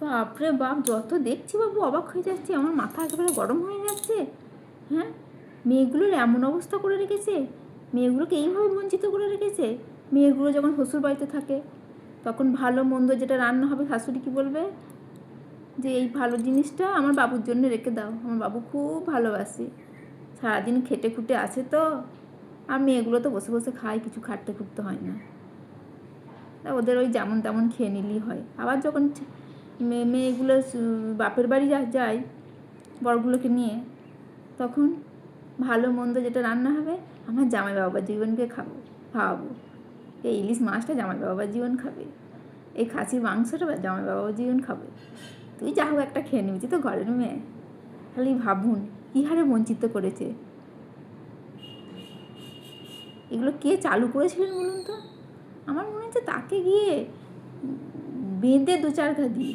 বাপরে বাপ, যত দেখছি বাবু অবাক হয়ে যাচ্ছে, আমার মাথা একেবারে গরম হয়ে যাচ্ছে। হ্যাঁ, মেয়েগুলোর এমন অবস্থা করে রেখেছে, মেয়েগুলোকে এইভাবে বঞ্চিত করে রেখেছে। মেয়েগুলো যখন শ্বশুর বাড়িতে থাকে তখন ভালো মন্দ যেটা রান্না হবে শাশুড়ি কী বলবে, যে এই ভালো জিনিসটা আমার বাবুর জন্য রেখে দাও, আমার বাবু খুব ভালোবাসে, সারাদিন খেটে খুঁটে আছে তো। আর মেয়েগুলো তো বসে বসে খায়, কিছু খাটতে খুঁটতে হয় না, তা ওদের ওই যেমন তেমন খেয়ে নিলেই হয়। আবার যখন মেয়েগুলো বাপের বাড়ি যায় বরগুলোকে নিয়ে, তখন ভালো মন্দ যেটা রান্না হবে আমার জামাই বাবা জীবনকে খাওয়াবো। এই ইলিশ মাছটা জামাই বাবা জীবন খাবে, এই খাসির মাংসটা জামাই বাবা জীবন খাবে। তুই যা হোক একটা খেয়ে নিবি, তুই তো ঘরের মেয়ে। খালি ভাবুন কী হারে বঞ্চিত করেছে। এগুলো কে চালু করেছিলেন বলুন তো? আমার মনে হচ্ছে তাকে গিয়ে বেঁধে 2-4 ঘা দিই।